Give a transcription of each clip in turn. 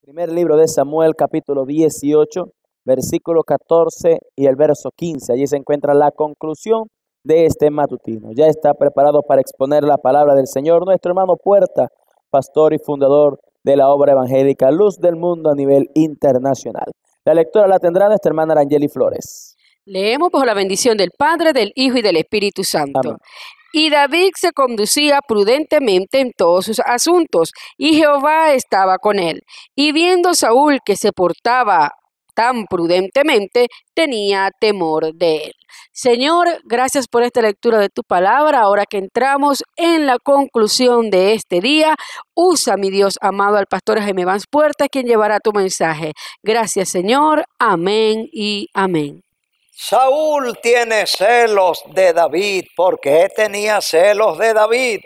Primer libro de Samuel, capítulo 18, versículo 14 y el verso 15. Allí se encuentra la conclusión de este matutino. Ya está preparado para exponer la palabra del Señor nuestro hermano Puerta, pastor y fundador de la obra evangélica Luz del Mundo a nivel internacional. La lectura la tendrá nuestra hermana Arangeli Flores. Leemos bajo la bendición del Padre, del Hijo y del Espíritu Santo. Amén. Y David se conducía prudentemente en todos sus asuntos, y Jehová estaba con él. Y viendo Saúl que se portaba tan prudentemente, tenía temor de él. Señor, gracias por esta lectura de tu palabra. Ahora que entramos en la conclusión de este día, usa, mi Dios amado, al pastor Jaime Vance Puerta, quien llevará tu mensaje. Gracias, Señor. Amén y amén. Saúl tiene celos de David. ¿Por qué tenía celos de David?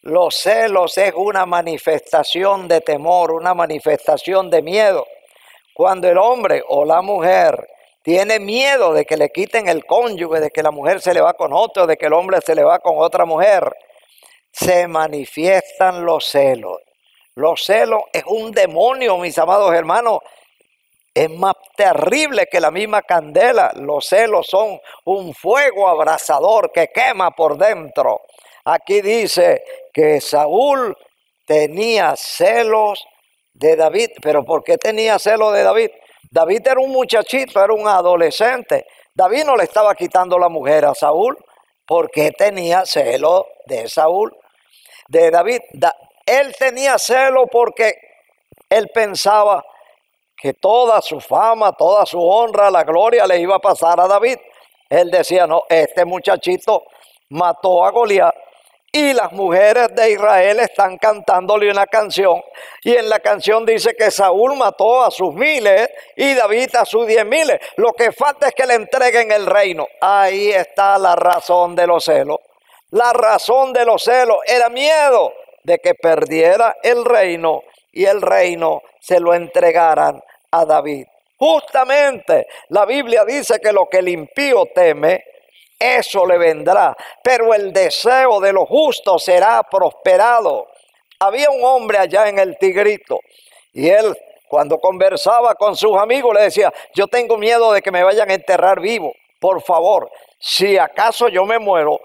Los celos es una manifestación de temor, una manifestación de miedo. Cuando el hombre o la mujer tiene miedo de que le quiten el cónyuge, de que la mujer se le va con otro, de que el hombre se le va con otra mujer, se manifiestan los celos. Los celos es un demonio, mis amados hermanos. Es más terrible que la misma candela. Los celos son un fuego abrasador que quema por dentro. Aquí dice que Saúl tenía celos de David. ¿Pero por qué tenía celos de David? David era un muchachito, era un adolescente. David no le estaba quitando la mujer a Saúl. ¿Por qué tenía celos de Saúl? De David. Él tenía celos porque él pensaba que toda su fama, toda su honra, la gloria le iba a pasar a David. Él decía, no, este muchachito mató a Goliat y las mujeres de Israel están cantándole una canción. Y en la canción dice que Saúl mató a sus 1000 y David a sus 10,000. Lo que falta es que le entreguen el reino. Ahí está la razón de los celos. La razón de los celos era miedo de que perdiera el reino y el reino se lo entregaran a David. Justamente la Biblia dice que lo que el impío teme, eso le vendrá, pero el deseo de los justos será prosperado. Había un hombre allá en el Tigrito y él, cuando conversaba con sus amigos, le decía, yo tengo miedo de que me vayan a enterrar vivo. Por favor, si acaso yo me muero,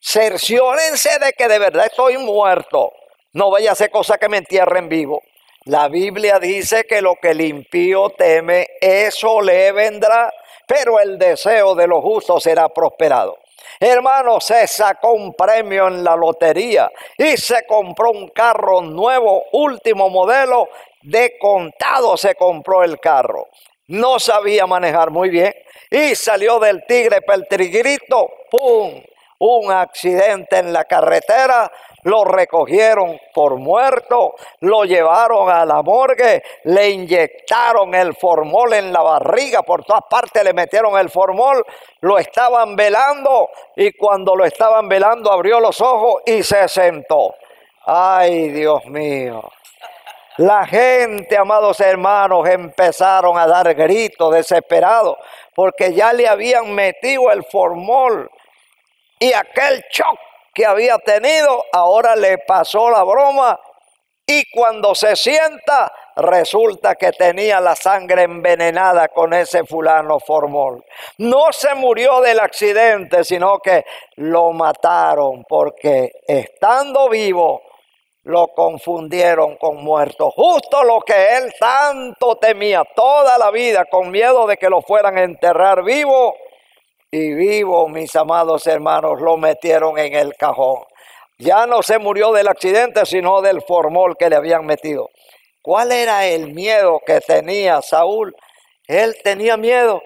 cerciórense de que de verdad estoy muerto. No vaya a ser cosa que me entierren vivo. La Biblia dice que lo que el impío teme, eso le vendrá, pero el deseo de los justos será prosperado. Hermano, se sacó un premio en la lotería y se compró un carro nuevo, último modelo, de contado se compró el carro. No sabía manejar muy bien y salió del Tigre para el Tigrito, ¡pum! Un accidente en la carretera. Lo recogieron por muerto, lo llevaron a la morgue, le inyectaron el formol en la barriga, por todas partes le metieron el formol, lo estaban velando y cuando lo estaban velando abrió los ojos y se sentó. ¡Ay, Dios mío! La gente, amados hermanos, empezaron a dar gritos desesperados porque ya le habían metido el formol y aquel shock que había tenido, ahora le pasó la broma y cuando se sienta, resulta que tenía la sangre envenenada con ese fulano formol. No se murió del accidente, sino que lo mataron porque estando vivo, lo confundieron con muerto. Justo lo que él tanto temía toda la vida, con miedo de que lo fueran a enterrar vivo. Y vivo, mis amados hermanos, lo metieron en el cajón. Ya no se murió del accidente, sino del formol que le habían metido. ¿Cuál era el miedo que tenía Saúl? Él tenía miedo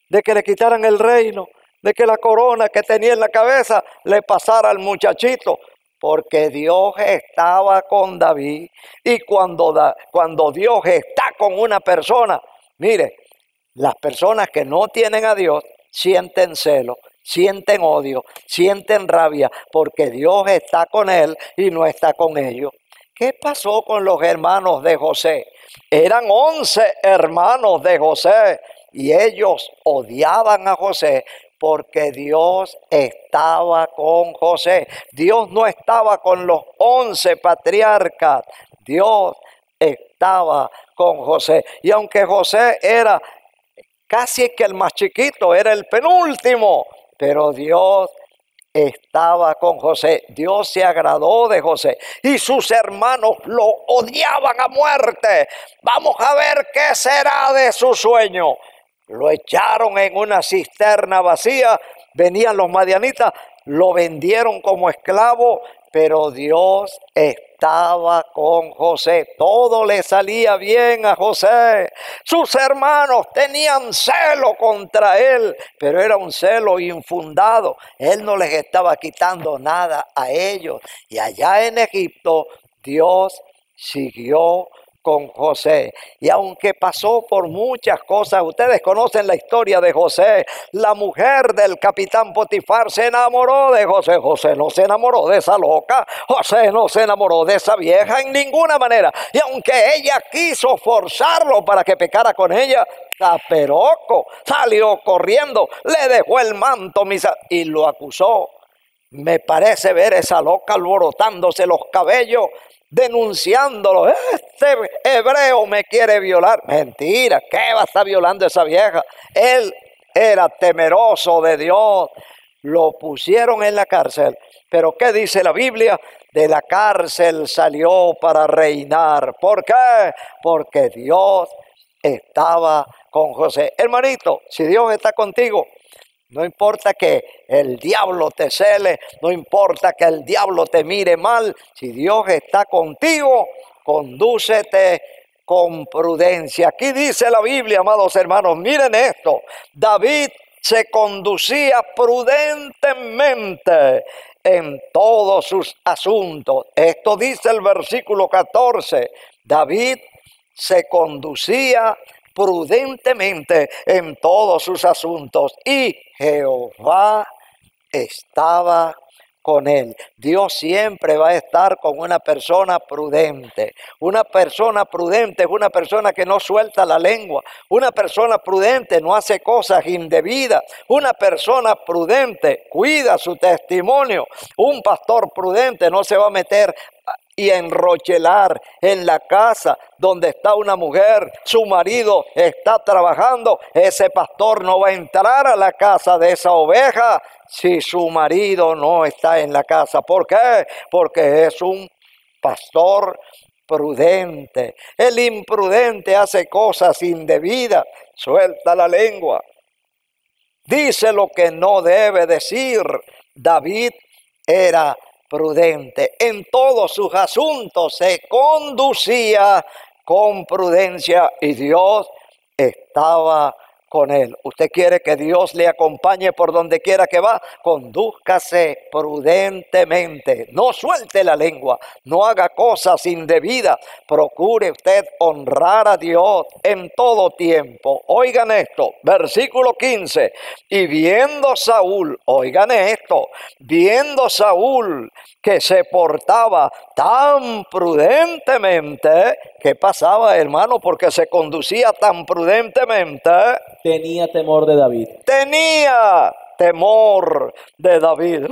de que le quitaran el reino, de que la corona que tenía en la cabeza le pasara al muchachito, porque Dios estaba con David. Y cuando Dios está con una persona, mire, las personas que no tienen a Dios sienten celo, sienten odio, sienten rabia, porque Dios está con él y no está con ellos. ¿Qué pasó con los hermanos de José? Eran 11 hermanos de José y ellos odiaban a José porque Dios estaba con José. Dios no estaba con los 11 patriarcas. Dios estaba con José. Y aunque José era casi que el más chiquito, era el penúltimo, pero Dios estaba con José. Dios se agradó de José y sus hermanos lo odiaban a muerte. Vamos a ver qué será de su sueño. Lo echaron en una cisterna vacía. Venían los madianitas, lo vendieron como esclavo, pero Dios estaba con José. Todo le salía bien a José. Sus hermanos tenían celo contra él, pero era un celo infundado. Él no les estaba quitando nada a ellos. Y allá en Egipto, Dios siguió con José. Y aunque pasó por muchas cosas, ustedes conocen la historia de José. La mujer del capitán Potifar se enamoró de José. José no se enamoró de esa loca. José no se enamoró de esa vieja en ninguna manera. Y aunque ella quiso forzarlo para que pecara con ella, Caperoco salió corriendo, le dejó el manto y lo acusó. Me parece ver esa loca alborotándose los cabellos, denunciándolo. Este hebreo me quiere violar. Mentira, ¿qué va a estar violando esa vieja? Él era temeroso de Dios. Lo pusieron en la cárcel. Pero ¿qué dice la Biblia? De la cárcel salió para reinar. ¿Por qué? Porque Dios estaba con José. Hermanito, si Dios está contigo, no importa que el diablo te cele, no importa que el diablo te mire mal, si Dios está contigo, condúcete con prudencia. Aquí dice la Biblia, amados hermanos, miren esto: David se conducía prudentemente en todos sus asuntos. Esto dice el versículo 14. David se conducía prudentemente en todos sus asuntos y Jehová estaba con él. Dios siempre va a estar con una persona prudente. Una persona prudente es una persona que no suelta la lengua. Una persona prudente no hace cosas indebidas. Una persona prudente cuida su testimonio. Un pastor prudente no se va a meter y enrochelar en la casa donde está una mujer, su marido está trabajando. Ese pastor no va a entrar a la casa de esa oveja si su marido no está en la casa. ¿Por qué? Porque es un pastor prudente. El imprudente hace cosas indebidas, suelta la lengua, dice lo que no debe decir. David era prudente. En todos sus asuntos se conducía con prudencia y Dios estaba con él. Usted quiere que Dios le acompañe por donde quiera que va, condúzcase prudentemente, no suelte la lengua, no haga cosas indebidas, procure usted honrar a Dios en todo tiempo. Oigan esto, versículo 15, y viendo Saúl, oigan esto, viendo Saúl que se portaba tan prudentemente. ¿Qué pasaba, hermano? Porque se conducía tan prudentemente. Tenía temor de David. Tenía temor de David.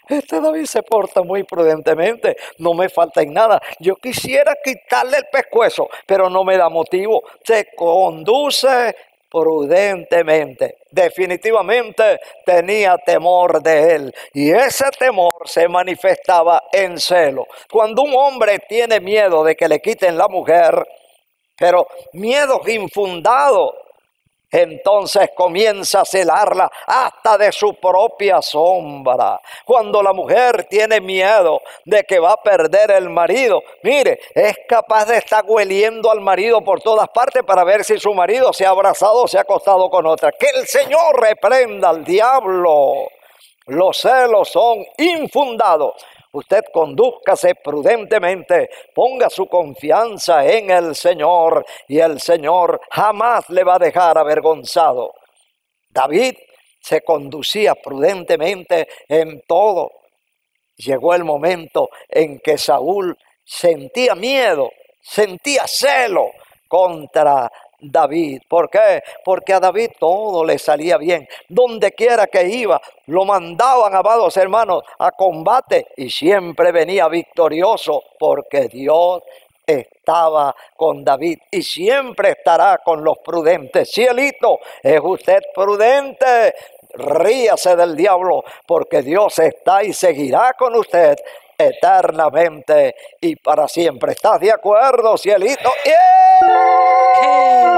Este David se porta muy prudentemente, no me falta en nada. Yo quisiera quitarle el pescuezo, pero no me da motivo. Se conduce prudentemente. Definitivamente tenía temor de él, y ese temor se manifestaba en celo. Cuando un hombre tiene miedo de que le quiten la mujer, pero miedo infundado, entonces comienza a celarla hasta de su propia sombra. Cuando la mujer tiene miedo de que va a perder el marido, mire, es capaz de estar hueliendo al marido por todas partes para ver si su marido se ha abrazado o se ha acostado con otra. Que el Señor reprenda al diablo. Los celos son infundados. Usted condúzcase prudentemente, ponga su confianza en el Señor y el Señor jamás le va a dejar avergonzado. David se conducía prudentemente en todo. Llegó el momento en que Saúl sentía miedo, sentía celo contra David. ¿Por qué? Porque a David todo le salía bien. Donde quiera que iba, lo mandaban, amados hermanos, a combate y siempre venía victorioso porque Dios estaba con David y siempre estará con los prudentes. Cielito, ¿es usted prudente? Ríase del diablo, porque Dios está y seguirá con usted eternamente y para siempre. ¿Estás de acuerdo, cielito? ¡Yeah!